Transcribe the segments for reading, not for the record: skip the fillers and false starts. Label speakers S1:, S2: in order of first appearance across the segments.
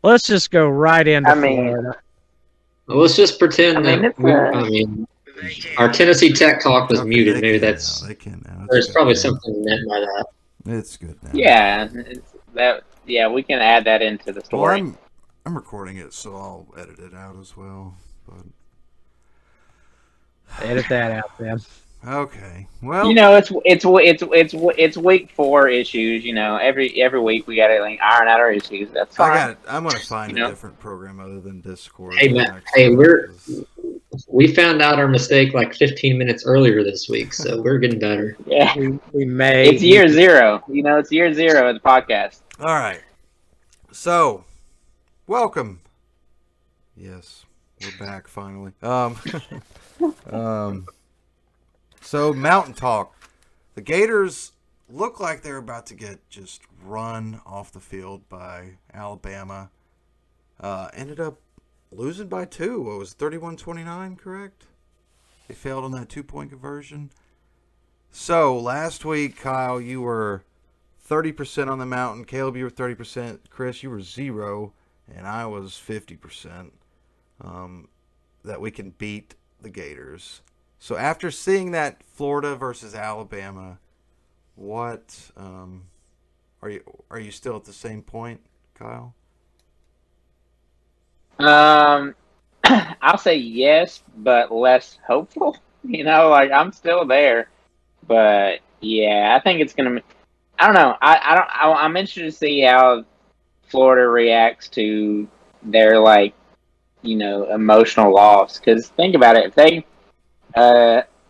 S1: Let's just go right into
S2: I mean,
S1: Florida.
S3: Well, let's just
S2: I
S3: pretend
S2: mean,
S3: that
S2: it's a
S3: our Tennessee Tech talk was
S4: Okay,
S3: muted.
S4: they
S3: Maybe
S4: can now.
S3: that's
S4: They can now. It's
S3: there's
S4: good
S3: probably
S4: now.
S3: something meant by that.
S4: It's good now.
S2: yeah. It's that yeah. We can add that into the
S4: Well,
S2: story.
S4: I'm recording it, so I'll edit it out as well. But
S1: Edit that out, then.
S4: okay,
S2: You
S4: well,
S2: know, it's week 4 issues. You know, every week we got to like iron out our issues. That's fine.
S4: I'm gonna find
S2: You
S4: a
S2: know,
S4: different program other than Discord
S3: Hey
S4: for
S3: Matt,
S4: next
S3: hey,
S4: week. 'Cause
S3: we found out our mistake like 15 minutes earlier this week, so we're getting better.
S2: yeah.
S1: We may
S2: It's
S1: need
S2: year
S1: to.
S2: 0. You know, it's year 0 of the podcast.
S4: all right, so welcome. Yes, we're back finally. Um, so Mountain Talk. The Gators look like they're about to get just run off the field by Alabama. Ended up losing by 2. What was 31-29, correct? They failed on that 2-point conversion. So last week, Kyle, you were 30% on the mountain. Caleb, you were 30%. Chris, you were 0. And I was 50%. That we can beat the Gators. So after seeing that Florida versus Alabama, what are you still at the same point, Kyle?
S2: Um, I'll say yes, but less hopeful. You know, like I'm still there, but yeah, I think it's gonna. I don't know. I don't. I'm interested to see how Florida reacts to their like emotional loss. Because think about it, if they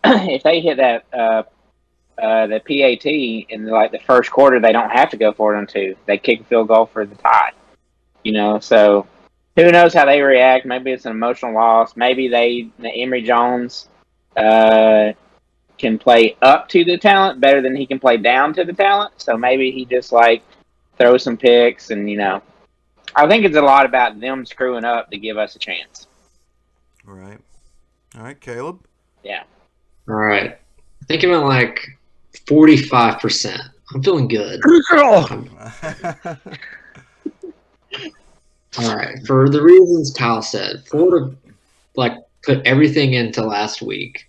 S2: if they hit that the PAT in like the first quarter, they don't have to go for it on 2. They kick a field goal for the tie. You know, so who knows how they react? Maybe it's an emotional loss. Maybe Emory Jones uh, can play up to the talent better than he can play down to the talent. So maybe he just like throws some picks, and I think it's a lot about them screwing up to give us a chance.
S4: All right. All right, Caleb.
S2: Yeah.
S3: All right, I think I'm at like 45%. I'm feeling good. I'm, all right, for the reasons Kyle said, Florida like put everything into last week.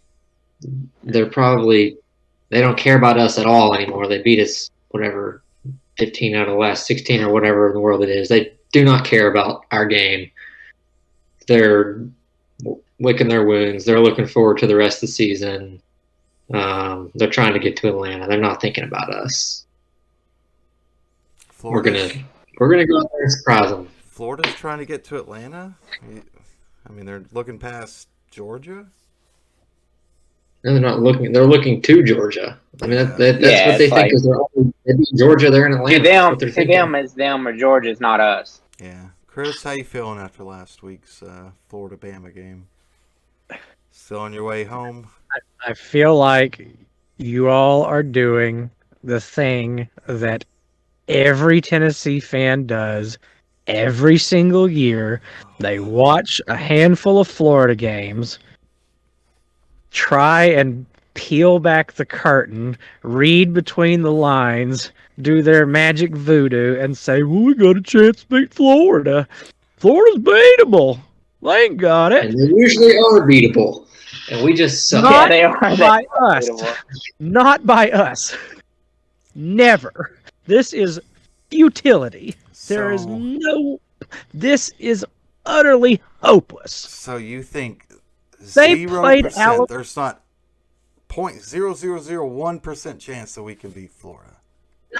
S3: They're probably they don't care about us at all anymore. They beat us whatever 15 out of the last 16 or whatever in the world it is. They do not care about our game. They're licking their wounds. They're looking forward to the rest of the season. They're trying to get to Atlanta. They're not thinking about us. We're gonna
S4: Florida's
S3: we're gonna go out there and surprise them.
S4: Florida's trying to get to Atlanta. I mean, they're looking past Georgia.
S3: No, they're not looking. They're looking to Georgia. I mean,
S4: Yeah.
S3: that's
S2: Yeah,
S3: what they
S2: it's
S3: think
S2: like
S3: is they beat Georgia. They're in
S2: to
S3: Atlanta. That's
S2: them,
S3: what they're
S2: to them
S3: thinking.
S2: it's them or Georgia's not us.
S4: Yeah. Chris, how you feeling after last week's Florida Bama game? Still on your way home?
S1: I feel like you all are doing the thing that every Tennessee fan does every single year. They watch a handful of Florida games, try and peel back the curtain, read between the lines, do their magic voodoo, and say, well, we got a chance to beat Florida. Florida's beatable. They ain't got
S3: And
S1: it.
S3: they usually are beatable, and we just
S2: Yeah,
S3: suck.
S1: Not
S2: they are. They
S1: by
S2: are
S1: us.
S2: beatable.
S1: Not by us. Never. This is futility. There is
S4: So,
S1: no. This is utterly hopeless.
S4: so you think
S1: They
S4: zero
S1: played
S4: percent?
S1: Alabama.
S4: There's not 0.0001% chance that we can beat Florida.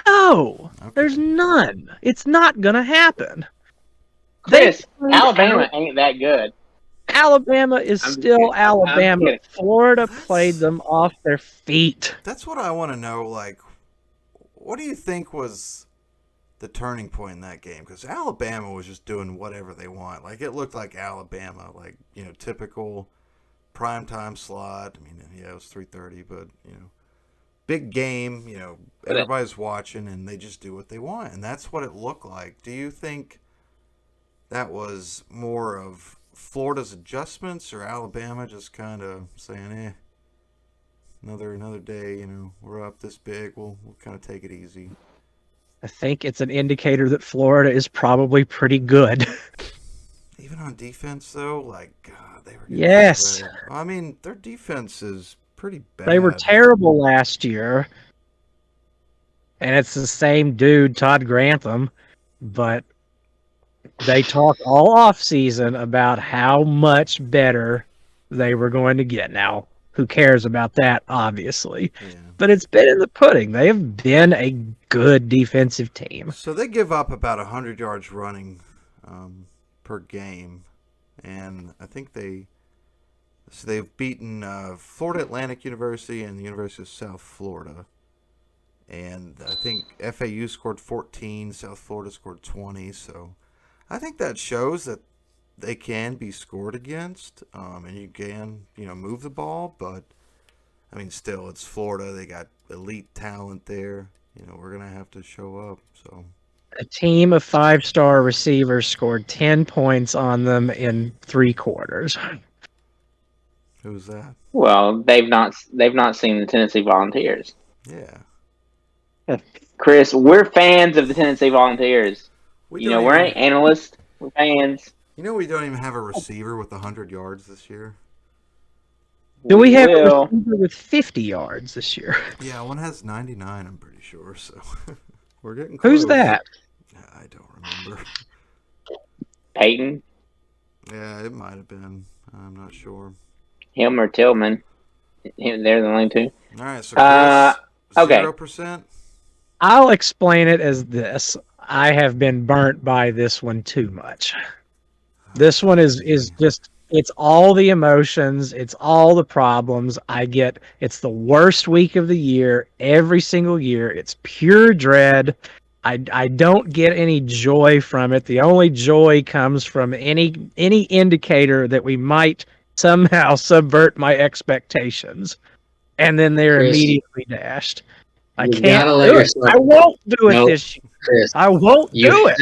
S1: No,
S4: Okay.
S1: there's none. It's not gonna happen. They
S2: Chris,
S1: played
S2: Alabama ain't that good.
S1: Alabama is
S2: I'm just
S1: still
S2: kidding. I'm
S1: Alabama.
S2: kidding.
S1: Florida played
S4: That's
S1: them off their feet.
S4: that's what I want to know. Like, what do you think was the turning point in that game? Because Alabama was just doing whatever they want. Like, it looked like Alabama, like, typical primetime slot. I mean, yeah, it was 3:30, but big game.
S2: But
S4: Everybody's watching, and they just do what they want, and that's what it looked like. Do you think that was more of Florida's adjustments, or Alabama just kind of saying, another day, we're up this big, we'll kind of take it easy?
S1: I think it's an indicator that Florida is probably pretty good.
S4: Even on defense, though, like, God, they were getting
S1: Yes.
S4: shredded. I mean, their defense is pretty bad.
S1: They were terrible last year. And it's the same dude, Todd Grantham, but they talked all off season about how much better they were going to get. Now, who cares about that, obviously?
S4: Yeah.
S1: But it's been in the pudding. They have been a good defensive team.
S4: So they give up about 100 yards running per game, and I think they've beaten Florida Atlantic University and the University of South Florida. And I think FAU scored 14, South Florida scored 20. So I think that shows that they can be scored against, and you can, move the ball. But, I mean, still, it's Florida. They got elite talent there. We're going to have to show up. So
S1: A team of 5-star receivers scored 10 points on them in 3 quarters.
S4: Who's that?
S2: Well, they've not seen the Tennessee Volunteers.
S4: Yeah.
S2: Chris, we're fans of the Tennessee Volunteers.
S4: We
S2: We're ain't analysts. We're fans.
S4: we don't even have a receiver with 100 yards this year.
S1: Do we have a
S2: will.
S1: receiver with 50 yards this year?
S4: Yeah, one has 99, I'm pretty sure. So we're getting close.
S1: Who's that?
S4: I don't remember.
S2: Peyton,
S4: Yeah, it might have been. I'm not sure.
S2: him or Tillman. They're the only two.
S4: All right, so Chris,
S2: okay.
S4: 0%?
S1: I'll explain it as this. I have been burnt by this one too much. This one is just, it's all the emotions, it's all the problems. It's the worst week of the year, every single year. It's pure dread. I don't get any joy from it. The only joy comes from any indicator that we might somehow subvert my expectations. And then they're
S3: Chris,
S1: immediately dashed. I
S3: you
S1: can't
S3: gotta let
S1: do it.
S3: yourself-
S1: I won't do it
S3: Nope.
S1: this year.
S3: Chris,
S1: I won't do it.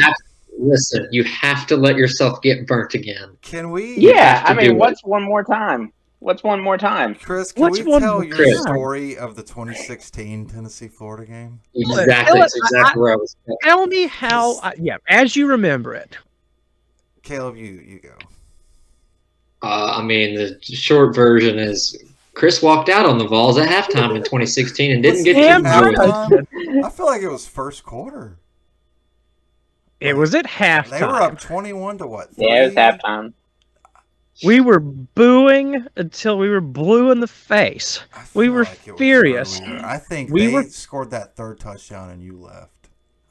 S3: Listen, you have to let yourself get burnt again.
S4: Can we?
S2: Yeah,
S3: have to
S2: I mean,
S3: do
S2: what's one more time? What's one more time?
S4: Chris, can
S1: What's
S4: we
S1: one
S4: tell
S1: more
S4: your
S3: Chris.
S4: story of the 2016 Tennessee-Florida game?
S3: Exactly, that's exactly where I was going.
S1: Tell me how. As you remember it.
S4: Caleb, you go.
S3: I mean, the short version is Chris walked out on the Vols at halftime in 2016 and didn't get to
S1: Damn
S3: enjoy
S1: right.
S3: it.
S4: I feel like it was first quarter.
S1: It was at halftime.
S4: They were up 21 to what? 3?
S2: Yeah, it was halftime.
S1: We were booing until we were blue in the face.
S4: I
S1: We
S4: feel
S1: were
S4: like it was
S1: furious.
S4: earlier. I think
S1: We
S4: they
S1: were-
S4: scored that third touchdown and you left.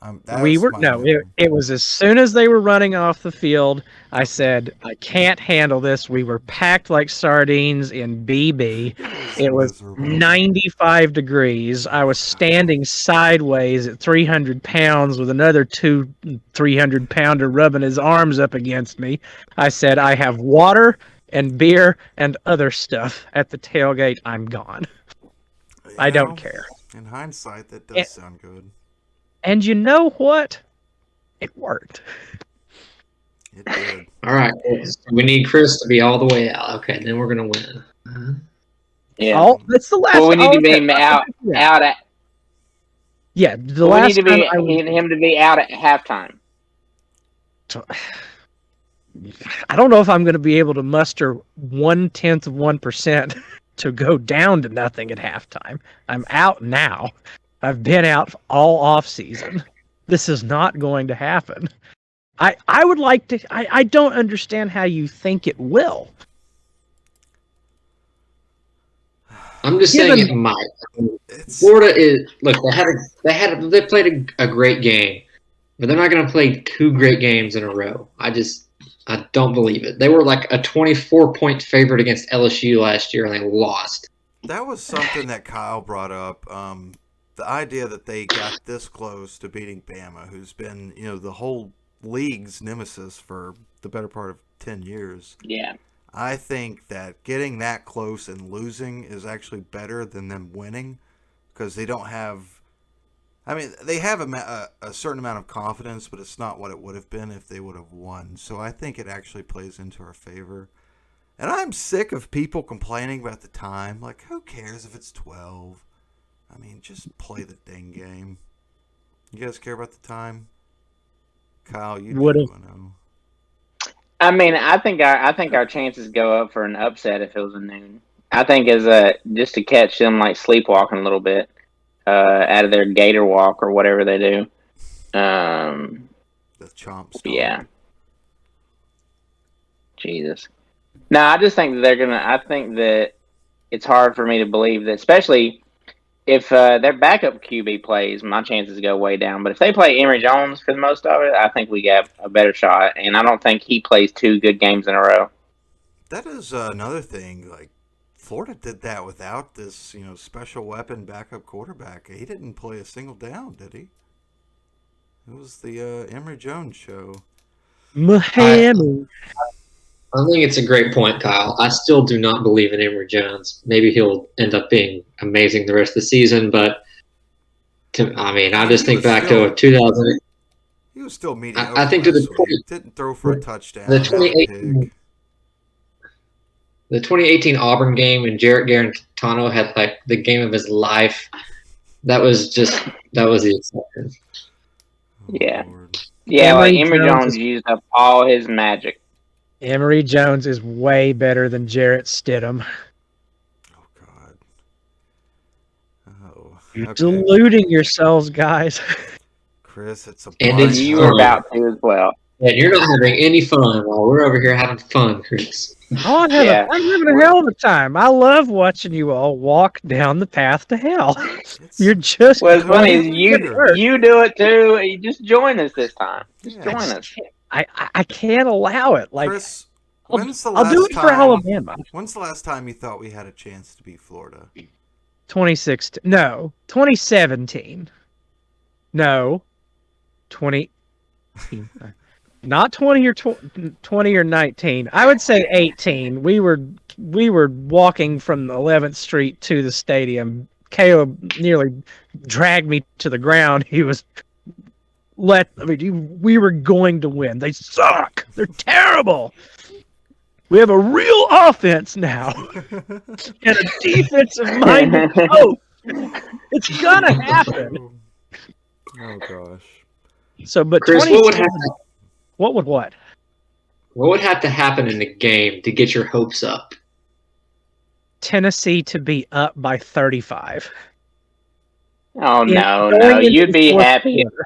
S1: It was as soon as they were running off the field, I said, I can't handle this. We were packed like sardines in BB. It was
S4: miserable.
S1: 95 degrees. I was standing sideways at 300 pounds with another 300-pounder rubbing his arms up against me. I said, I have water and beer and other stuff at the tailgate. I'm gone. I don't care.
S4: In hindsight, that does sound good.
S1: And you know what? It worked.
S4: It did.
S3: All right, we need Chris to be all the way out. Okay, then we're going to win.
S2: Yeah.
S1: That's the last.
S2: Well, we need to be
S1: yeah.
S2: out at.
S1: Yeah, the
S2: We
S1: last
S2: need to be
S1: time
S2: him to be out at halftime.
S1: I don't know if I'm going to be able to muster 0.1% to go down to nothing at halftime. I'm out now. I've been out all off season. This is not going to happen. I would like to. I don't understand how you think it will.
S3: I'm just saying it might. Florida is look. They played a great game, but they're not going to play 2 great games in a row. I don't believe it. They were like a 24-point favorite against LSU last year, and they lost.
S4: That was something that Kyle brought up. The idea that they got this close to beating Bama, who's been, the whole league's nemesis for the better part of 10 years.
S2: Yeah.
S4: I think that getting that close and losing is actually better than them winning because they don't have. I mean, they have a certain amount of confidence, but it's not what it would have been if they would have won. So I think it actually plays into our favor. And I'm sick of people complaining about the time. Like, who cares if it's 12? I mean, just play the dang game. You guys care about the time? Kyle, you
S1: Would
S4: do.
S1: have.
S4: I know.
S2: I mean, I think our chances go up for an upset if it was a noon. I think as just to catch them like sleepwalking a little bit out of their gator walk or whatever they do.
S4: The chomp stomp.
S2: Yeah. Jesus. No, I just think that they're gonna. I think that it's hard for me to believe that, especially if their backup QB plays, my chances go way down. But if they play Emory Jones for the most of it, I think we got a better shot. And I don't think he plays 2 good games in a row.
S4: That is another thing. Like, Florida did that without this, special weapon backup quarterback. He didn't play a single down, did he? It was the Emory Jones show.
S1: Miami.
S3: I think it's a great point, Kyle. I still do not believe in Emory Jones. Maybe he'll end up being amazing the rest of the season, but I just think back to 2000.
S4: He was still mediocre.
S3: I think to
S4: last week. Didn't throw for a touchdown.
S3: the
S4: Had a
S3: 2018
S4: pig.
S3: the 2018 Auburn game, and Jarrett Garantano had like the game of his life. That was the exception.
S2: Yeah.
S4: Lord.
S2: Yeah, like
S1: Emory
S2: Emory
S1: Jones
S2: Jones used up all his magic.
S1: Emory Jones is way better than Jarrett Stidham.
S4: Oh God. Oh.
S1: You're
S4: Okay.
S1: deluding yourselves, guys.
S4: Chris, it's a
S3: And
S2: And
S3: it's
S4: bunch.
S2: you were about to as well.
S3: And you're not having any fun while we're over here having fun, Chris.
S1: Oh, I'm
S2: Yeah.
S1: having a hell of a time. I love watching you all walk down the path to hell. You're just
S2: What's funny is
S4: Totally
S2: you
S4: weird.
S2: you do it too. You just join us this time. Just
S4: Yeah.
S2: join us.
S1: I can't allow it. Like
S4: Chris,
S1: I'll,
S4: when's the
S1: I'll do
S4: last
S1: it for
S4: time?
S1: Alabama.
S4: When's the last time you thought we had a chance to beat Florida?
S1: 2016. No, 2017. No, 20. Not 20 or 20 or 19. I would say 18. We were walking from 11th Street to the stadium. Caleb nearly dragged me to the ground. He was we were going to win. They suck. They're terrible. We have a real offense now and a defensive-minded coach. It's gonna happen.
S4: Oh gosh.
S1: So, but
S3: Chris, what would have
S1: what?
S3: What would have to happen in the game to get your hopes up?
S1: Tennessee to be up by 35.
S2: Oh no,
S1: Going
S2: no!
S1: into
S2: You'd
S1: the
S2: be
S1: fourth
S2: happy.
S1: quarter.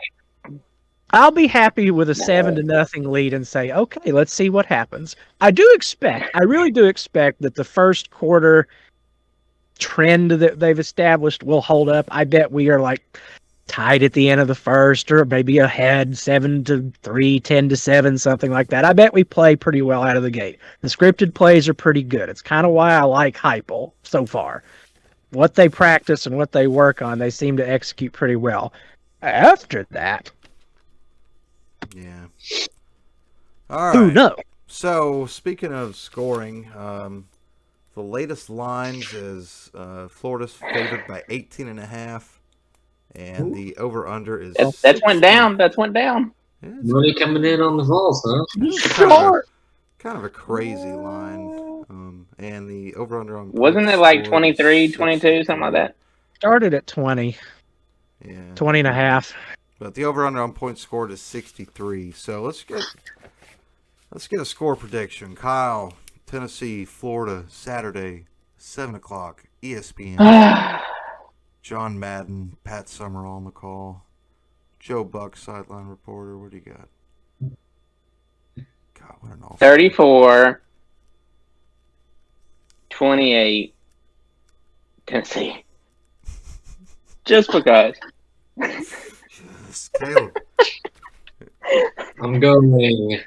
S1: I'll be happy with a 7-0 lead and say, okay, let's see what happens. I really do expect that the first quarter trend that they've established will hold up. I bet we are like tied at the end of the first, or maybe ahead 7-3, 10-7, something like that. I bet we play pretty well out of the gate. The scripted plays are pretty good. It's kind of why I like Heupel so far. What they practice and what they work on, they seem to execute pretty well. After that,
S4: Yeah. All
S1: who
S4: right.
S1: knows?
S4: So speaking of scoring, the latest lines is Florida's favored by 18.5, and the over/under is.
S2: That's went down. That's went down.
S4: Yeah,
S3: Money coming in on the Vols, huh?
S4: kind of a crazy line. And the over/under on
S2: Wasn't
S4: points
S2: it like
S4: scored is
S2: 23, 22, something like
S4: 63.
S2: that?
S1: Started at 20,
S4: Yeah.
S1: 20 and a half.
S4: But the over/under on points scored is 63. So let's get a score prediction. Kyle, Tennessee, Florida, Saturday, 7:00, ESPN. John Madden, Pat Summerall on the call. Joe Buck, sideline reporter. What do you got? God, what an awful
S2: 34, 28, Tennessee. Just because.
S4: Yes, Caleb.
S3: I'm going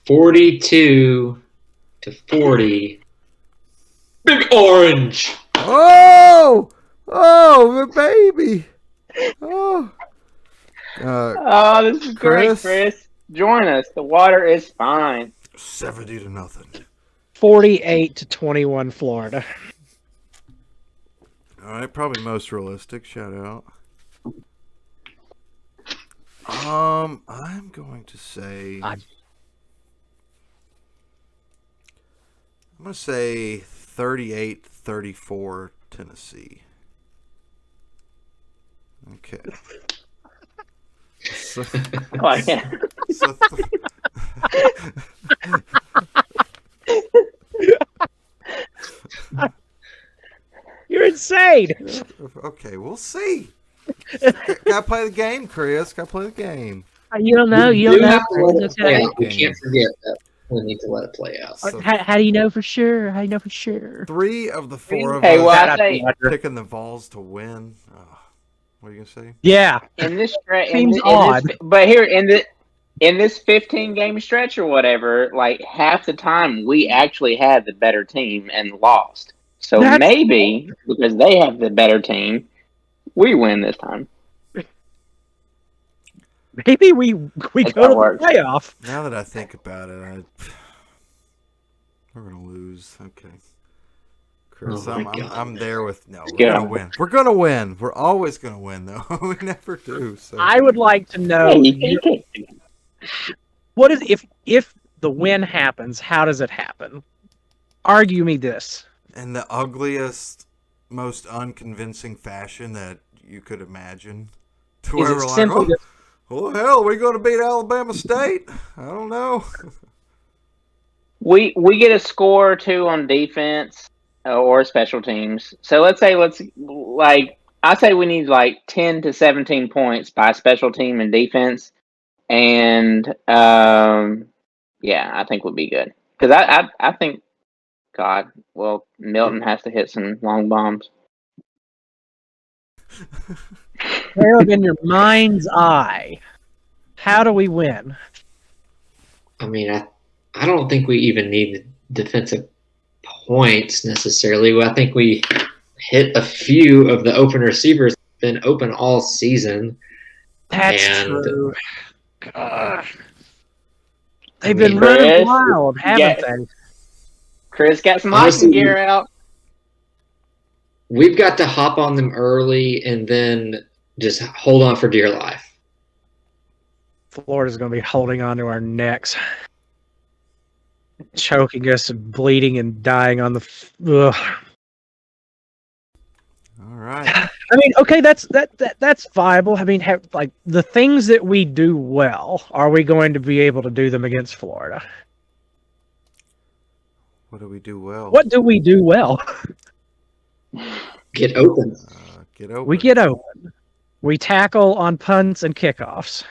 S3: 42-40. Big Orange.
S4: Oh, my baby. Oh.
S2: Oh, this is great,
S4: Chris?
S2: Chris. Join us. The water is fine.
S4: 70-0.
S1: 48-21 Florida.
S4: All right, probably most realistic. Shout out. I'm going to say. I'm going to say 38-34 Tennessee. Okay. So,
S2: Like,
S4: so
S1: You're insane.
S4: okay, we'll see. Gotta play the game, Chris. Gotta play the game.
S1: You don't know.
S3: We
S1: You
S3: do
S1: don't know.
S3: have to let it
S1: It's
S3: play
S1: okay.
S3: out. We can't forget that we need to let it play out.
S4: So-
S1: How do you know for sure? How do you know for sure?
S4: 3 of the 4 of
S2: hey, well,
S4: us
S2: I say
S4: picking the Vols to win. What are you gonna say?
S1: Yeah.
S2: in this stretch,
S1: Seems odd.
S2: but here in this 15 game stretch or whatever, like half the time we actually had the better team and lost. So
S1: That's-
S2: maybe because they have the better team, we win this time.
S1: Maybe we go
S2: That's
S1: to
S2: how it
S1: the
S2: works.
S1: playoff.
S4: Now that I think about it, we're gonna lose. Okay, Chris,
S3: Oh my God.
S4: I'm there with no. We're
S2: Yeah.
S4: gonna win. We're gonna win. We're always gonna win, though. We never do. So
S1: I would like to know
S2: Hey, you can't.
S1: what is if the win happens, how does it happen? Argue me this.
S4: in the ugliest, most unconvincing fashion that you could imagine, to
S1: Is
S4: where
S1: it
S4: we're like,
S1: simply
S4: oh, well, hell, are we gonna beat Alabama State? I don't know.
S2: We get a score or two on defense or special teams. So let's like I say we need like 10 to 17 points by special team and defense, and yeah, I think would be good because I think God, well, Milton has to hit some long bombs.
S1: Caleb, in your mind's eye, how do we win?
S3: I mean, I don't think we even need defensive points necessarily. I think we hit a few of the open receivers been open all season.
S1: That's
S3: And-
S1: true. God. They've
S3: I mean,
S1: been running
S2: Chris,
S1: wild, haven't they?
S2: Chris got some
S3: Honestly,
S2: hockey gear out.
S3: We've got to hop on them early and then just hold on for dear life.
S1: Florida's going to be holding on to our necks, choking us and bleeding and dying on the. Ugh.
S4: All right.
S1: I mean, okay, that's viable. I mean, like the things that we do well, are we going to be able to do them against Florida?
S4: What do we do well?
S1: What do we do well?
S3: Get open.
S4: Get open.
S1: We get open. We tackle on punts and kickoffs.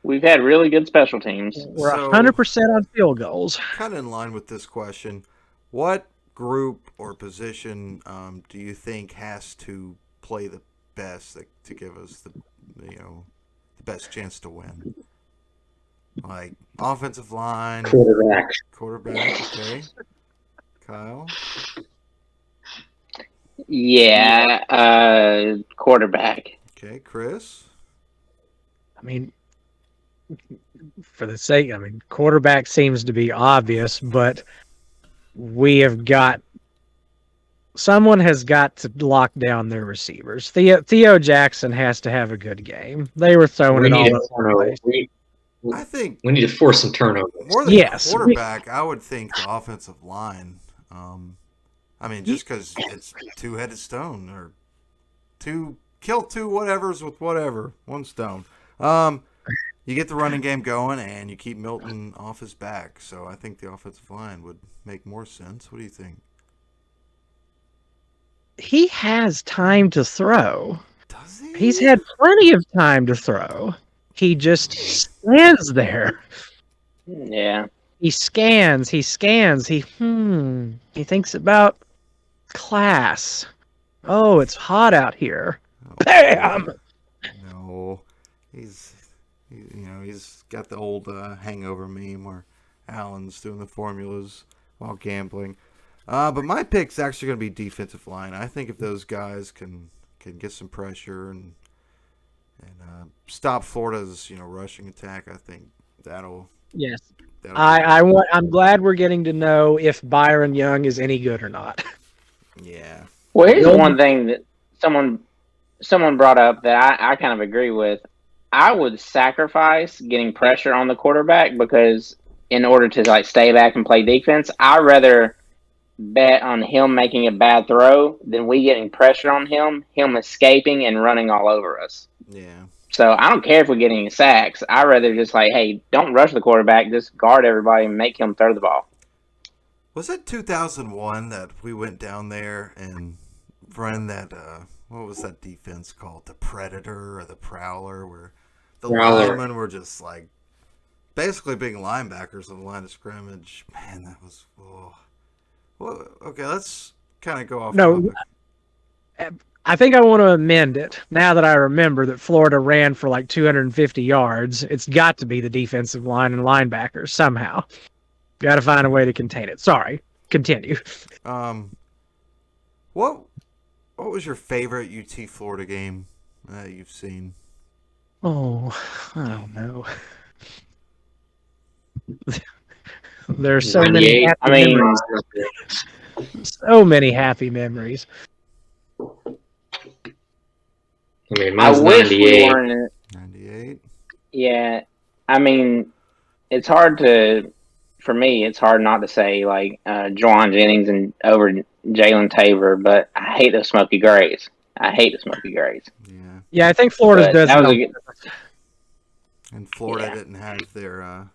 S2: We've had really good special teams.
S1: We're
S4: So-
S1: 100% on field goals.
S4: Kind of in line with this question. What group or position do you think has to play the best to give us the best chance to win? Like offensive line,
S3: Quarterback.
S4: quarterback. Okay, Kyle.
S2: Yeah, quarterback.
S4: Okay, Chris.
S1: I mean, for the sake, quarterback seems to be obvious, but we have got someone has got to lock down their receivers. Theo Jackson has to have a good game. They were throwing
S3: We
S1: it
S3: need
S1: all
S3: a
S1: over the
S3: turnover.
S1: place.
S4: I think
S3: We need to force some turnovers.
S4: more than
S1: Yes,
S4: quarterback, I would think the offensive line. I mean, just because it's two-headed stone or kill two whatevers with whatever, one stone. You get the running game going and you keep Milton off his back. So I think the offensive line would make more sense. What do you think?
S1: He has time to throw.
S4: Does he?
S1: He's had plenty of time to throw. He just stands there.
S2: Yeah.
S1: He scans. He thinks about class. Oh, it's hot out here. Bam!
S4: No, he's got the old hangover meme where Allen's doing the formulas while gambling. But my pick's actually going to be defensive line. I think if those guys can get some pressure and stop Florida's rushing attack, I think that'll.
S1: Yes.
S4: that'll
S1: I'm glad we're getting to know if Byron Young is any good or not.
S4: Yeah.
S2: Well, here's
S1: Well-
S2: one thing that someone brought up that I kind of agree with. I would sacrifice getting pressure on the quarterback because in order to like stay back and play defense, I'd rather bet on him making a bad throw than we getting pressure on him escaping and running all over us.
S4: Yeah.
S2: So I don't care if we get any sacks. I'd rather just like, hey, don't rush the quarterback. Just guard everybody and make him throw the ball.
S4: Was it 2001 that we went down there and ran that, what was that defense called? The Predator or the Prowler, where the
S3: Prowler.
S4: linemen were just like basically being linebackers on the line of scrimmage. Man, that was, oh. Well, okay, let's kind of go off
S1: No,
S4: topic.
S1: I think I want to amend it. Now that I remember that Florida ran for like 250 yards, it's got to be the defensive line and linebackers somehow. Got to find a way to contain it. Sorry. Continue.
S4: What was your favorite UT Florida game that you've seen?
S1: Oh, I don't know. There are so many
S3: 98.
S1: happy
S2: I mean,
S1: memories. So many happy memories.
S3: I mean,
S2: I
S3: mine's
S2: wish we
S3: 98.
S2: weren't.
S4: 98.
S2: Yeah, I mean, it's hard to. For me, it's hard not to say like Juwan Jennings and over Jalen Tabor, but I hate the Smoky Grays. I hate the Smoky Grays.
S4: Yeah.
S1: Yeah, I think Florida's
S2: But
S1: does
S2: that
S1: it
S2: was a
S1: on
S2: good.
S4: And Florida
S2: Yeah.
S4: didn't have their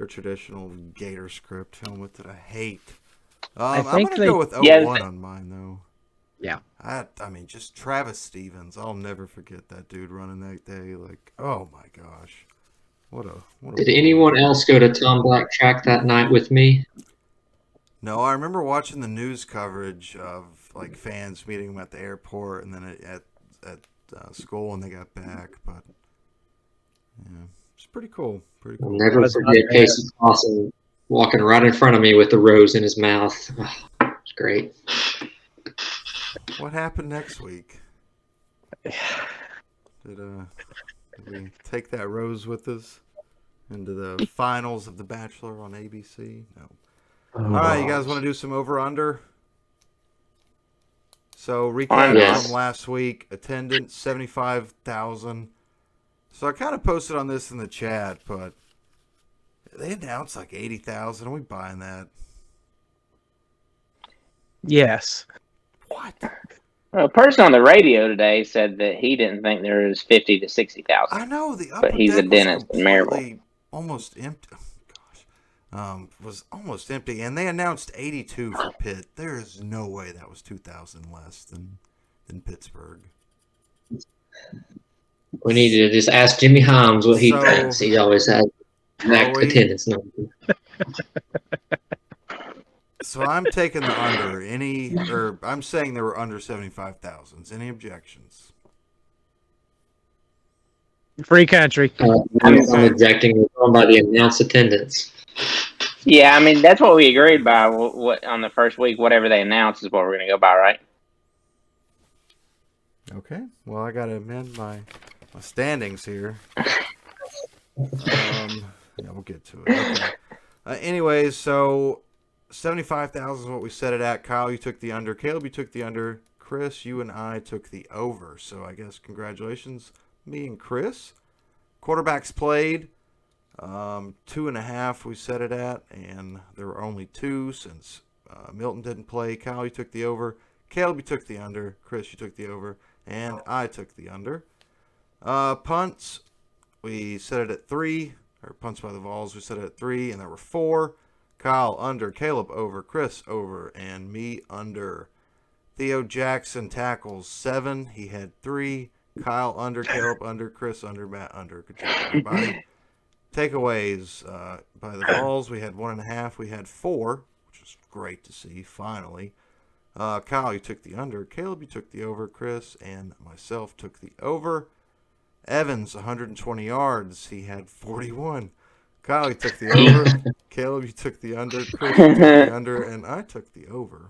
S4: traditional Gator script helmet that I hate.
S1: I
S4: I'm
S1: think
S4: gonna
S1: they-
S4: go with
S2: Yeah.
S4: 01 on mine though.
S1: Yeah.
S4: I mean, just Travis Stevens. I'll never forget that dude running that day. Like, oh my gosh, what a.
S3: Did anyone else go to Tom Black track that night with me?
S4: No, I remember watching the news coverage of like fans meeting him at the airport and then at school when they got back. But yeah, it's pretty cool. Pretty
S3: I'll
S4: cool.
S3: never
S1: Was
S3: forget
S1: not there.
S3: Casey Clausen walking right in front of me with the rose in his mouth. Oh, it's great.
S4: What happened next week? Did we take that rose with us into the finals of The Bachelor on ABC? No. All right, you guys want to do some over under? So recap
S3: Yes.
S4: from last week: attendance 75,000. So I kind of posted on this in the chat, but they announced like 80,000. Are we buying that?
S1: Yes.
S4: What?
S2: A person on the radio today said that he didn't think there was 50 to 60,000.
S4: I know the upper
S2: But he's a
S4: deck was
S2: dentist in Maryville.
S4: completely almost empty. Oh, gosh, was almost empty, and they announced 82 for Pitt. There is no way that was 2,000 less than Pittsburgh.
S3: We need to just ask Jimmy Himes what he
S4: So-
S3: thinks. He always has exact
S4: Are we-
S3: attendance number.
S4: So I'm taking the under. I'm saying there were under 75,000. Any objections?
S1: Free country.
S3: I'm objecting. We're going by the announced attendance.
S2: Yeah, I mean, that's what we agreed by what on the first week. Whatever they announced is what we're going to go by, right?
S4: Okay. Well, I got to amend my standings here. Yeah, we'll get to it. Okay. Anyways, so 75,000 is what we set it at. Kyle, you took the under. Caleb, you took the under. Chris, you and I took the over. So I guess congratulations, me and Chris. Quarterbacks played. 2.5 we set it at, and there were only 2 since Milton didn't play. Kyle, you took the over. Caleb, you took the under. Chris, you took the over. And I took the under. Punts, we set it at 3. Or punts by the Vols, we set it at 3, and there were 4. Kyle, under. Caleb, over. Chris, over. And me, under. Theo Jackson, tackles, 7. He had 3. Kyle, under. Caleb, under. Chris, under. Matt, under. Good job, everybody. Takeaways by the Vols, we had 1.5. We had 4, which was great to see, finally. Kyle, you took the under. Caleb, you took the over. Chris and myself took the over. Evans, 120 yards. He had 41. Kyle, you took the over. Caleb, you took the under. Chris, you took the under. And I took the over.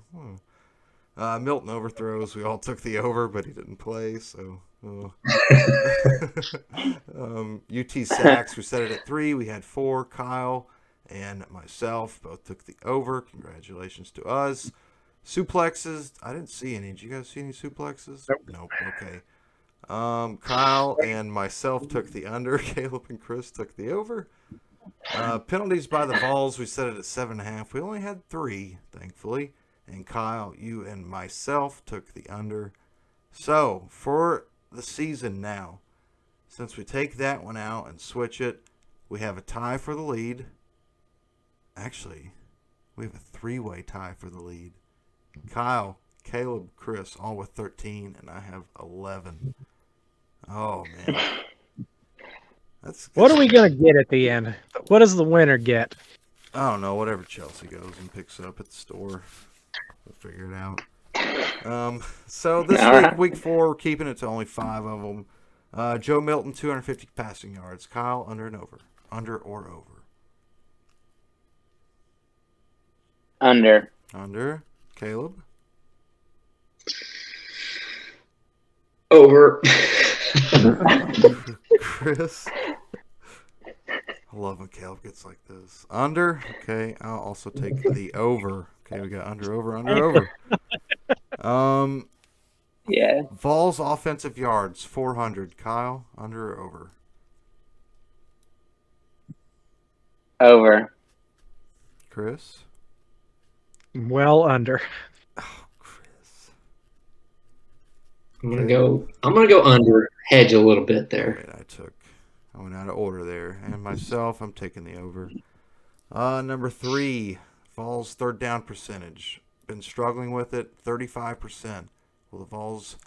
S4: Milton overthrows. We all took the over, but he didn't play, so... UT sacks, we set it at 3. We had 4. Kyle and myself both took the over. Congratulations to us. Suplexes, I didn't see any. Did you guys see any suplexes? Nope. Okay. Kyle and myself took the under. Caleb and Chris took the over. Penalties by the Vols, we set it at 7.5. We only had 3, thankfully. And Kyle, you and myself took the under. So, for the season now, since we take that one out and switch it, we have a tie for the lead. Actually, we have a three-way tie for the lead. Kyle, Caleb, Chris, all with 13, and I have 11. Oh, man.
S1: What are we going to get at the end? What does the winner get?
S4: I don't know. Whatever Chelsea goes and picks up at the store. We'll figure it out. So this week 4, we're keeping it to only 5 of them. Joe Milton, 250 passing yards. Kyle, under and over. Under or over?
S2: Under.
S4: Under. Caleb?
S3: Over.
S4: Chris? I love when Caleb gets like this. Under. Okay, I'll also take the over. Okay, we got under, over.
S2: Yeah.
S4: Vols offensive yards, 400. Kyle, under or over?
S2: Over.
S4: Chris?
S1: Well, under.
S4: Oh, Chris.
S3: I'm gonna go under. Hedge a little bit there.
S4: Wait, I went out of order there. And myself, I'm taking the over. Number 3, Vols third down percentage. Been struggling with it, 35%. Will the Vols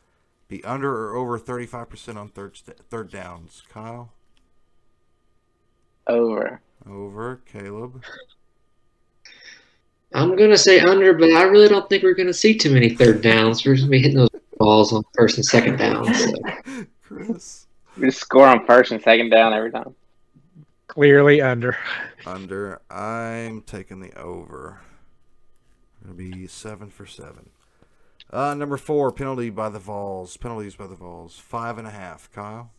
S4: be under or over 35% on third downs? Kyle?
S2: Over.
S4: Over. Caleb?
S3: I'm gonna say under, but I really don't think we're gonna see too many third downs. We're just gonna be hitting those balls on first and second downs. So.
S4: Chris?
S2: We just score on first and second down every time.
S1: Clearly under.
S4: Under. I'm taking the over. It'll be 7 for 7. Number 4, penalties by the Vols. 5.5. Kyle?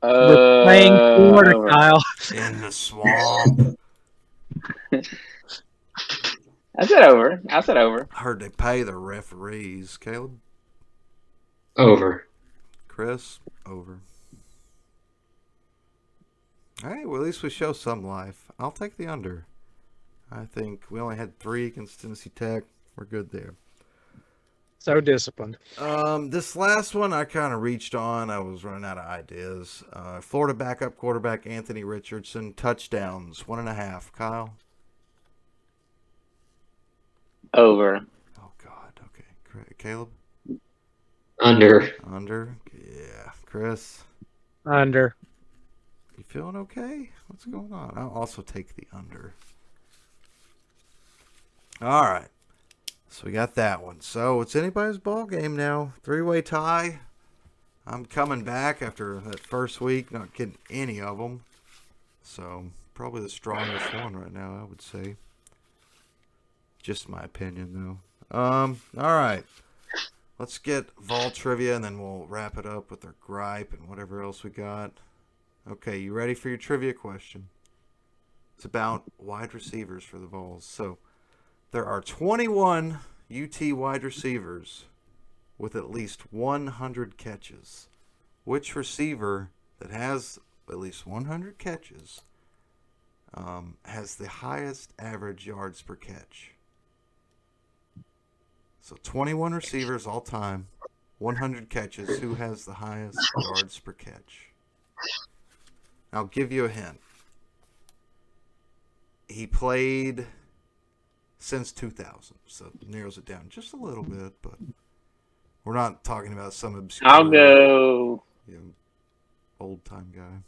S1: We're playing quarter,
S2: Over.
S1: Kyle.
S4: In the swamp.
S2: I said over.
S4: I heard they pay the referees. Caleb?
S3: Over.
S4: Chris? Over. All right, well, at least we show some life. I'll take the under. I think we only had 3 against Tennessee Tech. We're good there.
S1: So disciplined.
S4: This last one I kind of reached on. I was running out of ideas. Florida backup quarterback Anthony Richardson, touchdowns, 1.5. Kyle?
S2: Over.
S4: Oh, God. Okay. Caleb?
S3: Under.
S4: Under? Yeah. Chris?
S1: Under.
S4: You feeling okay? What's going on? I'll also take the under. All right. So we got that one. So it's anybody's ball game now. 3-way tie. I'm coming back after that first week, not getting any of them. So probably the strongest one right now, I would say. Just my opinion, though. All right. Let's get Vol trivia, and then we'll wrap it up with our gripe and whatever else we got. Okay, you ready for your trivia question? It's about wide receivers for the Vols. So there are 21 UT wide receivers with at least 100 catches. Which receiver that has at least 100 catches has the highest average yards per catch? So 21 receivers all time, 100 catches. Who has the highest yards per catch? I'll give you a hint. He played since 2000, so it narrows it down just a little bit, but we're not talking about some obscure,
S2: I'll go.
S4: Old-time guy.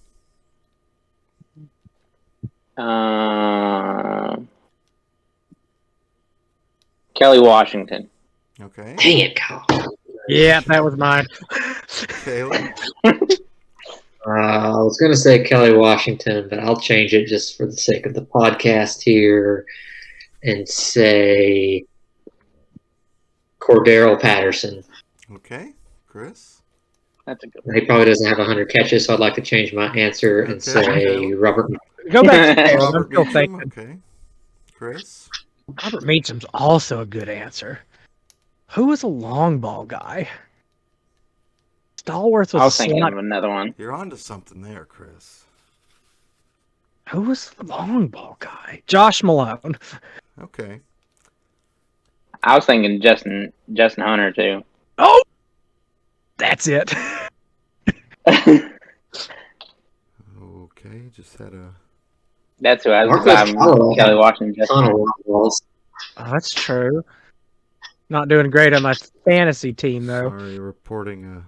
S2: Kelly Washington.
S4: Okay.
S3: Dang it, Kyle.
S1: Yeah, that was mine.
S4: Caleb.
S3: I was going to say Kelly Washington, but I'll change it just for the sake of the podcast here and say Cordero Patterson.
S4: Okay. Chris.
S2: That's a good one.
S3: He probably doesn't have 100 catches, so I'd like to change my answer and say Robert.
S1: Go back to Caleb. I'm
S4: Robert
S1: still
S4: Meacham.
S1: thinking.
S4: Okay. Chris.
S1: Robert Meacham's also a good answer. Who was a long ball guy? Stallworth was
S2: I was
S1: a
S2: thinking
S1: slot.
S2: of another one.
S4: You're on to something there, Chris.
S1: Who was the long ball guy? Josh Malone.
S4: Okay.
S2: I was thinking Justin Hunter too.
S1: Oh, that's it.
S4: Okay, just had a.
S2: That's who I was.
S3: Marcus Callaway had
S2: Kelly
S3: a
S2: Washington.
S3: ton of long balls.
S1: Oh, that's true. Not doing great on my fantasy team though.
S4: Sorry, reporting a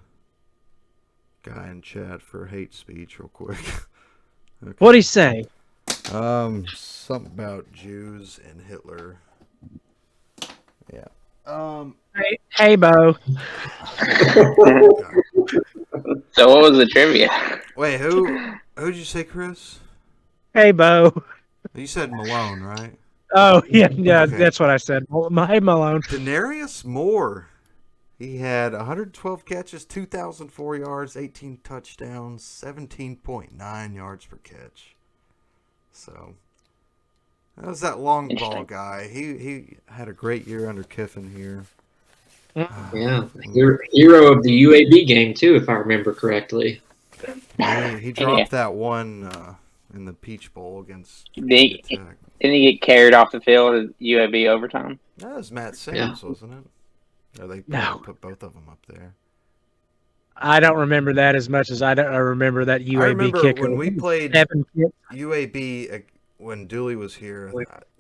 S4: guy in chat for hate speech real quick. Okay.
S1: What'd he say?
S4: Something about Jews and Hitler. Yeah.
S1: Hey, Bo.
S2: So what was the trivia?
S4: Wait, who'd you say, Chris?
S1: Hey, Bo.
S4: You said Malone, right?
S1: Oh, yeah,
S4: Okay.
S1: that's what I said. Hey, Malone.
S4: Denarius Moore. He had 112 catches, 2,004 yards, 18 touchdowns, 17.9 yards per catch. So that was that long ball guy. He had a great year under Kiffin here.
S3: Yeah, hero of the UAB game too, if I remember correctly.
S4: He dropped that one in the Peach Bowl against
S2: Didn't
S4: Tech.
S2: he get carried off the field at UAB overtime?
S4: That was Matt Sims, wasn't it? Or they
S1: No.
S4: put both of them up there.
S1: I don't remember that as much as I remember that UAB
S4: I remember
S1: kicker.
S4: when we played
S1: Seven kicks.
S4: UAB when Dooley was here,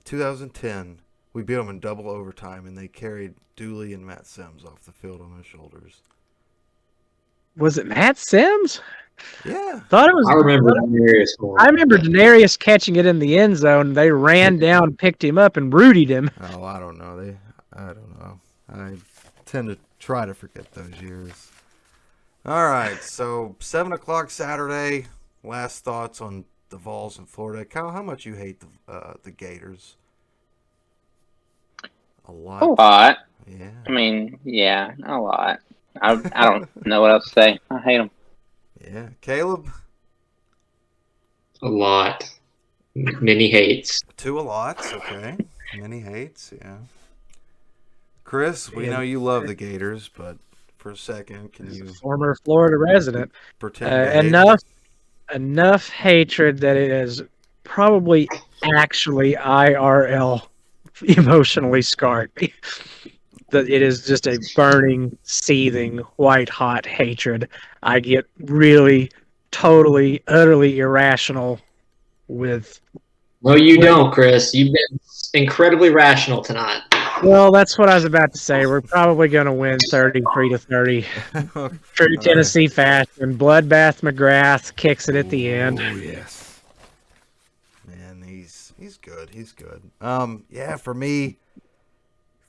S4: 2010. We beat them in double overtime, and they carried Dooley and Matt Sims off the field on their shoulders.
S1: Was it Matt Sims?
S4: Yeah.
S1: Thought it was.
S3: I remember Denarius Moore.
S1: I remember Denarius catching it in the end zone. They ran down, picked him up, and rootied him.
S4: Oh, I don't know. I don't know. I tend to try to forget those years. All right, so 7 o'clock Saturday. Last thoughts on the Vols in Florida. Kyle, how much you hate the Gators? A lot.
S2: A lot.
S4: Yeah.
S2: I mean, yeah, a lot. I don't know what else to say. I hate them.
S4: Yeah. Caleb?
S3: A lot. Many hates.
S4: 2 a lots. Okay. Many hates. Yeah. Chris, we know you love the Gators, but for a second, can you
S1: Former Florida resident.
S4: pretend to hate
S1: Enough hatred that it is probably actually IRL emotionally scarred me. That it is just a burning, seething, white hot hatred. I get really, totally, utterly irrational with.
S3: No, you don't, Chris. You've been incredibly rational tonight.
S1: Well, that's what I was about to say. We're probably going to win 33-30. True Tennessee fashion. Bloodbath McGrath kicks it at the end.
S4: Oh yes, man, he's good. He's good. Yeah, for me,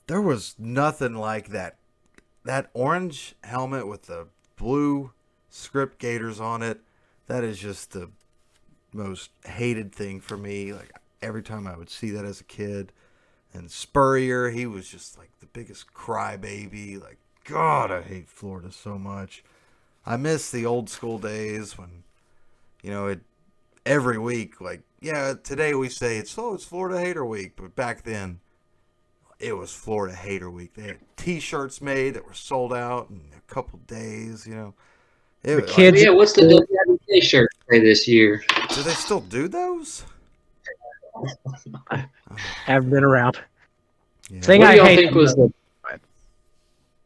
S4: there was nothing like that. That orange helmet with the blue script Gators on it. That is just the most hated thing for me. Like every time I would see that as a kid. And Spurrier, he was just like the biggest crybaby. Like, God, I hate Florida so much. I miss the old school days when, every week, like, yeah, today we say it's Florida Hater Week. But back then, it was Florida Hater Week. They had T-shirts made that were sold out in a couple days,
S1: The kids.
S3: What's the WWJ shirt say this year?
S4: Do they still do those?
S1: Have been around.
S4: Yeah.
S1: Thing
S3: What do
S1: I
S3: y'all
S1: hate
S3: think was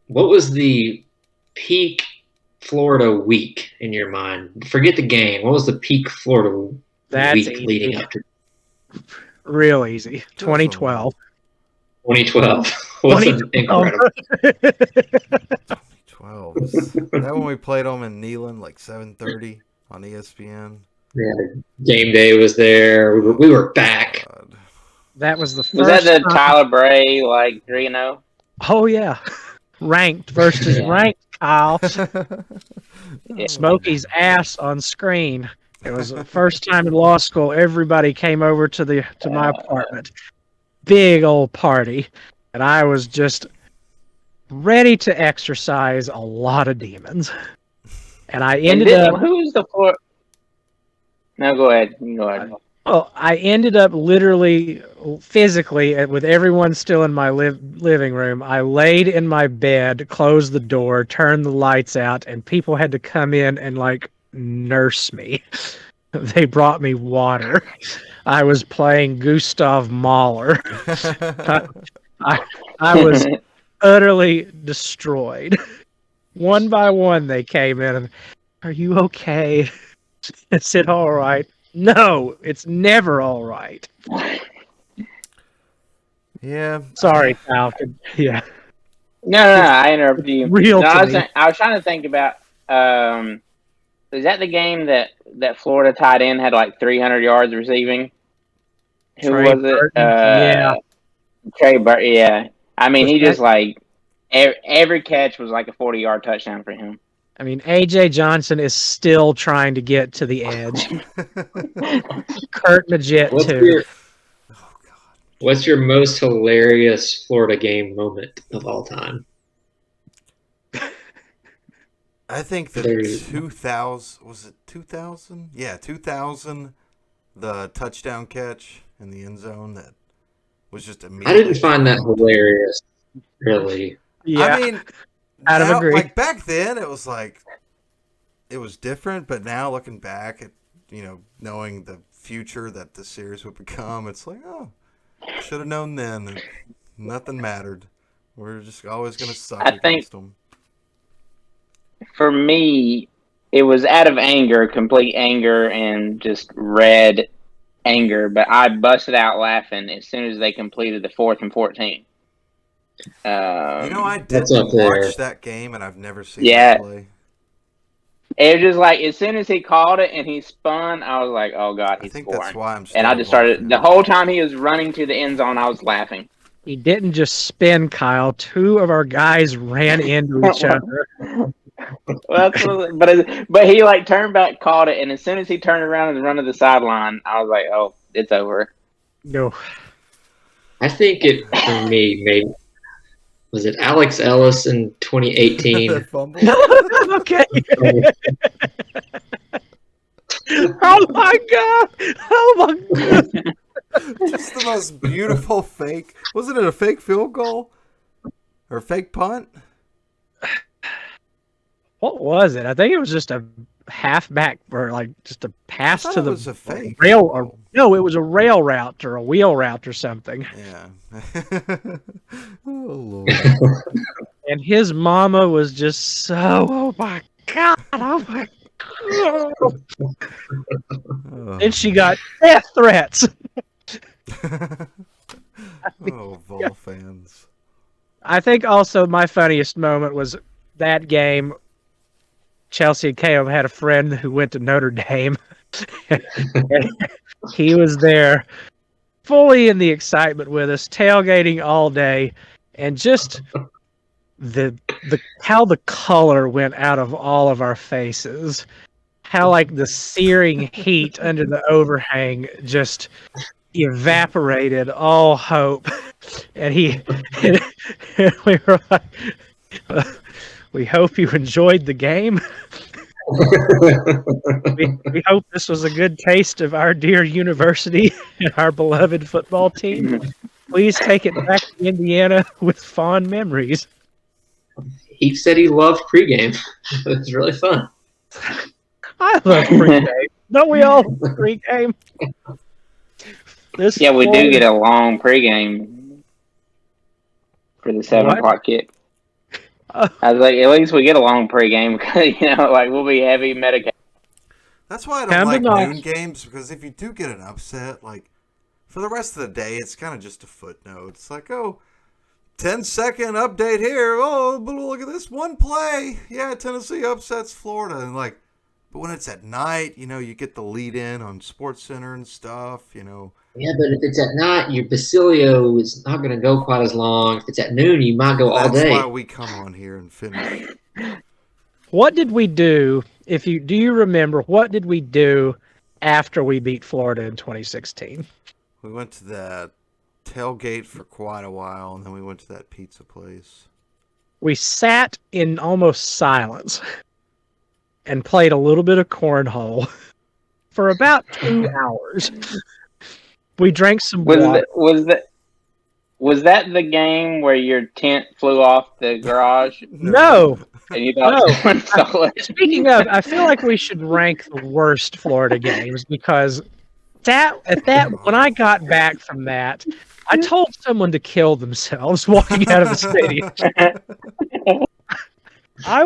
S3: what was the peak Florida week in your mind? Forget the game. What was the peak Florida week
S1: easy.
S3: leading up to
S1: Real easy. 2012.
S3: 2012? Was incredible.
S4: 12. Is that when we played them in Neyland, like 7:30 on ESPN?
S3: Yeah, game day was there. We were back.
S4: God.
S1: That was the first.
S2: Was that the
S1: time.
S2: Tyler Bray 3-0?
S1: Oh yeah, ranked versus ranked. Kyle. Smokey's ass on screen. It was the first time in law school. Everybody came over to my apartment. Big old party, and I was just ready to exercise a lot of demons. And I ended up.
S2: Who's the Florida? No, go ahead. You go ahead.
S1: Well, I ended up literally, physically, with everyone still in my living room. I laid in my bed, closed the door, turned the lights out, and people had to come in and nurse me. They brought me water. I was playing Gustav Mahler. I was utterly destroyed. One by one, they came in and, "Are you okay?" Is it all right? No, it's never all right.
S4: Yeah.
S1: Sorry, Kyle. Yeah,
S2: No,
S1: it's
S2: I interrupted you.
S1: real
S2: No,
S1: to me.
S2: I was trying to think about. Is that the game that Florida tight end had like 300 yards receiving? Who
S1: Trey
S2: was it?
S1: Burton. Yeah,
S2: Trey Burton. Yeah, I mean
S1: was
S2: he
S1: that?
S2: just like every catch was like a 40-yard touchdown for him.
S1: I mean, AJ Johnson is still trying to get to the edge. Kurt Magette
S3: What's
S1: too.
S3: your What's your most hilarious Florida game moment of all time?
S4: I think the
S3: There's-
S4: 2000 was it 2000? Yeah, 2000. The touchdown catch in the end zone that was just
S3: I
S4: immediately.
S3: didn't find that hilarious, really.
S1: Yeah,
S4: I mean,
S1: I'd
S4: now,
S1: agree.
S4: like back then, it was like it was different, but now looking back at knowing the future that the series would become, it's like, oh, should have known then that nothing mattered. We're just always gonna suck
S2: I think-
S4: against them.
S2: For me, it was out of anger, complete anger, and just red anger. But I busted out laughing as soon as they completed the 4th and 14.
S4: I
S3: That's
S4: didn't
S3: up there.
S4: watch that game, and I've never seen
S2: Yeah.
S4: him play.
S2: It was just like as soon as he called it and he spun, I was like, "Oh God,
S4: I
S2: he's
S4: think
S2: scoring!"
S4: that's why I'm. Still
S2: And I just
S4: watching
S2: started the
S4: him.
S2: whole time he was running to the end zone. I was laughing.
S1: He didn't just spin, Kyle. Two of our guys ran into each other.
S2: Well, but he like turned back, caught it, and as soon as he turned around and run to the sideline, I was like, "Oh, it's over."
S1: No,
S3: I think it, for me, maybe, was it Alex Ellis in 2018?
S4: That fumble.
S1: okay. Oh my god! Oh my god!
S4: Just the most beautiful fake. Wasn't it a fake field goal or a fake punt?
S1: What was it? I think it was just a halfback or like just a pass
S4: I thought
S1: to
S4: it
S1: the
S4: was a fake
S1: rail.
S4: field
S1: Or,
S4: goal.
S1: no, it was a rail route or a wheel route or something.
S4: Yeah. Oh Lord.
S1: And his mama was just so. Oh my god! Oh my god!
S4: Oh.
S1: And she got death threats.
S4: Oh, Vol fans.
S1: I think also my funniest moment was that game. Chelsea and Caleb had a friend who went to Notre Dame. And he was there fully in the excitement with us, tailgating all day, and just the how the color went out of all of our faces. How like the searing heat under the overhang just evaporated all hope. And we were like, we hope you enjoyed the game. We hope this was a good taste of our dear university and our beloved football team. Please take it back to Indiana with fond memories.
S3: He said he loved pregame. It was really fun.
S1: I love pregame. Don't we all love pregame?
S2: Yeah, we do get a long pregame for the 7 o'clock kick.
S1: Oh.
S2: I was like, at least we get a long pregame because like we'll be heavy medicated.
S4: That's why I don't
S1: Come to
S4: like
S1: Knox.
S4: noon games, because if you do get an upset, like for the rest of the day, it's kind of just a footnote. It's like, oh, 10-second update here. Oh, but look at this one play. Yeah, Tennessee upsets Florida, and like, but when it's at night, you get the lead in on Sports Center and stuff.
S3: Yeah, but if it's at night, your Basilio is not going to go quite as long. If it's at noon, you might go all
S4: That's
S3: day.
S4: why we come on here and finish.
S1: What did we do? Do you remember what did we do after we beat Florida in 2016?
S4: We went to that tailgate for quite a while, and then we went to that pizza place.
S1: We sat in almost silence and played a little bit of cornhole for about 2 hours. We drank some water.
S2: Was that the game where your tent flew off the garage
S1: No.
S2: and you thought
S1: No.
S2: someone stole it?
S1: Speaking of, I feel like we should rank the worst Florida games because when I got back from that, I told someone to kill themselves walking out of the stadium. I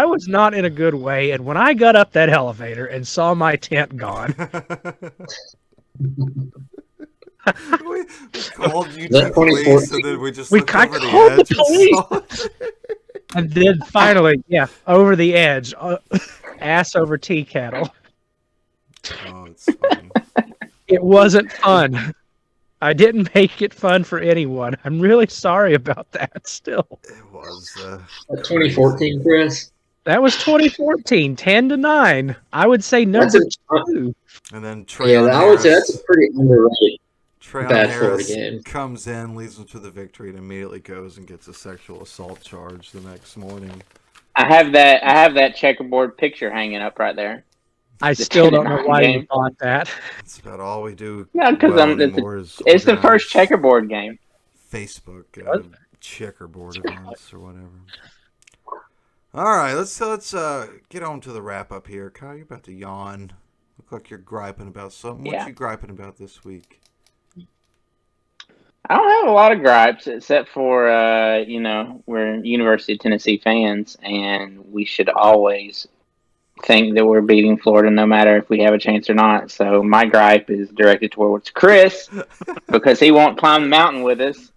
S1: was not in a good way, and when I got up that elevator and saw my tent gone,
S4: we called
S3: That
S4: UT police,
S3: 2014
S4: and then we just
S1: I
S4: looked over the
S1: called the
S4: edge and saw it.
S1: and then finally, over the edge, ass over tea kettle.
S4: Oh, it's funny.
S1: It wasn't fun. I didn't make it fun for anyone. I'm really sorry about that still.
S4: It was
S3: 2014, Chris.
S1: That was 2014, 10-9. I would say
S3: That's
S1: number
S3: a
S1: 2.
S4: And then
S3: yeah.
S4: Trayon
S3: I would say that's a
S4: Harris.
S3: pretty underrated
S4: Trayon
S3: bad Florida
S4: Harris
S3: game.
S4: comes in, leads them to the victory, and immediately goes and gets a sexual assault charge the next morning.
S2: I have that checkerboard picture hanging up right there.
S1: I
S2: The
S1: still don't know
S2: 10-9
S1: why you
S2: game.
S1: thought that.
S4: That's about all we do.
S2: Yeah, because
S4: well anymore is
S2: it's the first
S4: organize
S2: checkerboard game.
S4: Facebook checkerboard events or whatever. All right, let's get on to the wrap up here. Kyle, you're about to yawn. Look like you're griping about something. What
S2: Yeah.
S4: you griping about this week?
S2: I don't have a lot of gripes except for we're University of Tennessee fans, and we should always think that we're beating Florida no matter if we have a chance or not. So my gripe is directed towards Chris because he won't climb the mountain with us,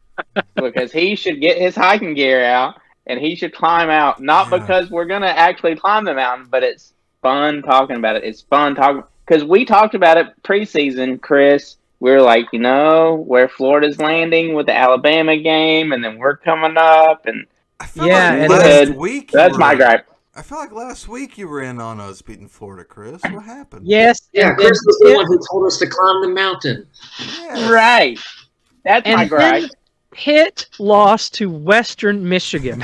S2: because he should get his hiking gear out and he should climb out, not
S4: Yeah.
S2: because we're going to actually climb the mountain, but it's fun talking about it. It's fun talking because we talked about it preseason, Chris. We were like, where Florida's landing with the Alabama game, and then we're coming up, and
S4: I feel
S1: Yeah,
S4: like
S1: and
S4: last
S2: then-
S4: week
S2: that's my gripe.
S4: I feel like last week you were in on us beating Florida, Chris. What happened?
S1: Yes.
S3: Yeah,
S1: and
S3: Chris
S1: then
S3: was the
S1: Pitt-
S3: one who told us to climb the mountain.
S4: Yes.
S2: Right. That's my
S1: And
S2: gripe.
S1: then Pitt lost to Western Michigan.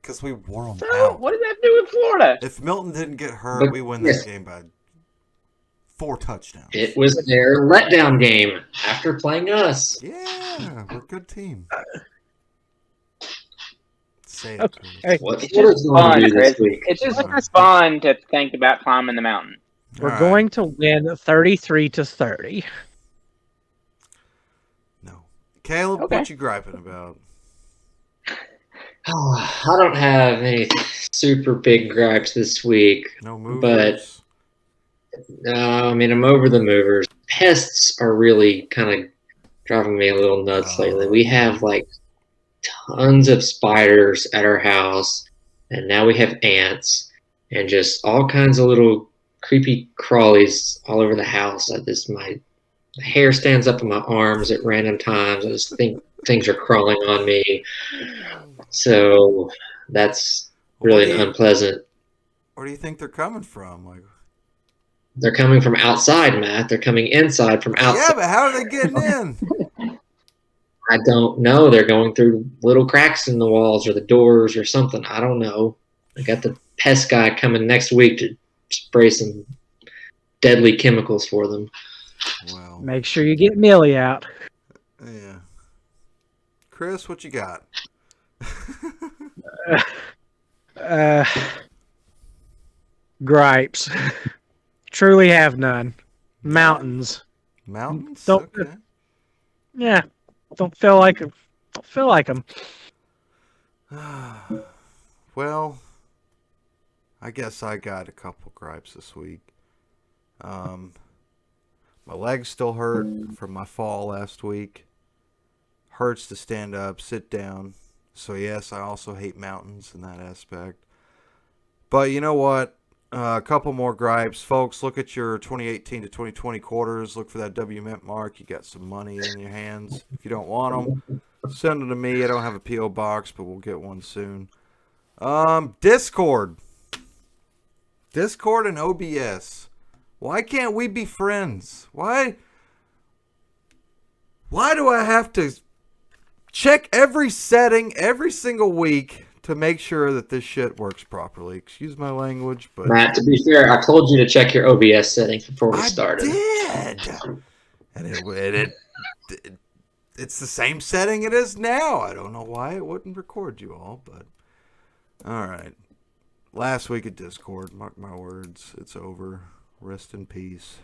S4: Because we wore them
S2: So,
S4: out.
S2: what does that do with Florida?
S4: If Milton didn't get hurt,
S3: But-
S4: we win
S3: yes.
S4: this game by 4 touchdowns.
S3: It was their letdown game after playing us.
S4: Yeah, we're a good team. Say it,
S1: Okay.
S4: Chris.
S1: Hey,
S3: What
S2: It's
S3: Florida's
S2: just
S3: going
S2: fun,
S3: to do
S2: Chris.
S3: this week?
S2: It's just
S4: Alright.
S2: fun to think about climbing the mountain.
S1: We're
S4: All right.
S1: going to win 33-30.
S4: No. Caleb,
S2: Okay.
S4: what you griping about?
S3: Oh, I don't have any super big gripes this week.
S4: No movers?
S3: I mean, I'm over the movers. Pests are really kind of driving me a little nuts lately. We have like tons of spiders at our house, and now we have ants and just all kinds of little creepy crawlies all over the house. My hair stands up in my arms at random times. I just think things are crawling on me. So that's really unpleasant.
S4: Where do you think they're coming from? Like,
S3: They're coming from outside, Matt. They're coming inside from outside.
S4: yeah, but how are they getting in?
S3: I don't know. They're going through little cracks in the walls or the doors or something. I don't know. I got the pest guy coming next week to spray some deadly chemicals for them.
S4: Well,
S1: Make sure you get Millie out.
S4: yeah. Chris, what you got?
S1: Gripes. Truly have none. Mountains.
S4: Mountains?
S1: Don't-
S4: Okay.
S1: Yeah. Don't feel like them. Don't feel like them.
S4: Well, I guess I got a couple gripes this week. My legs still hurt from my fall last week. Hurts to stand up, sit down. So yes, I also hate mountains in that aspect. But you know what? A couple more gripes. Folks, look at your 2018 to 2020 quarters. Look for that W Mint mark. You got some money in your hands. If you don't want them, send them to me. I don't have a P.O. box, but we'll get one soon. Discord. Discord and OBS. Why can't we be friends? Why do I have to check every setting every single week to make sure that this shit works properly? Excuse my language, but
S3: Matt, to be fair, I told you to check your OBS settings before we started.
S4: I did. And it's the same setting it is now. I don't know why it wouldn't record you all, but all right. Last week at Discord, mark my words, it's over. Rest in peace.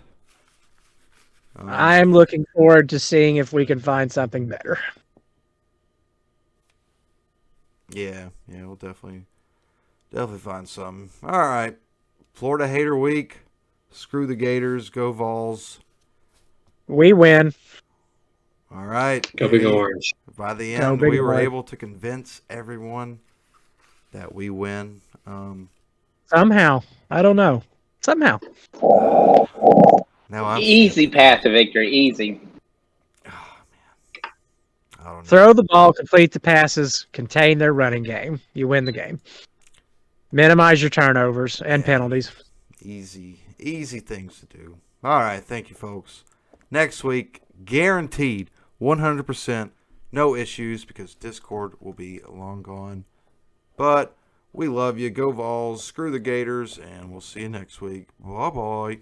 S1: I'm looking forward to seeing if we can find something better.
S4: Yeah, we'll definitely find something. All right, Florida Hater Week. Screw the Gators. Go Vols.
S1: We win.
S4: All right.
S3: Go Big Orange.
S4: By the
S1: Go
S4: end,
S1: Big
S4: we were
S1: Orange.
S4: able to convince everyone that we win.
S1: Somehow. I don't know. Somehow.
S4: Now I'm
S2: Easy
S4: skeptical.
S2: path to victory. Easy.
S4: Oh, man. I don't know.
S1: Throw the ball, complete the passes, contain their running game. You win the game. Minimize your turnovers and penalties.
S4: Easy things to do. All right, thank you, folks. Next week, guaranteed 100%, no issues because Discord will be long gone. But we love you. Go Vols. Screw the Gators, and we'll see you next week. Bye bye.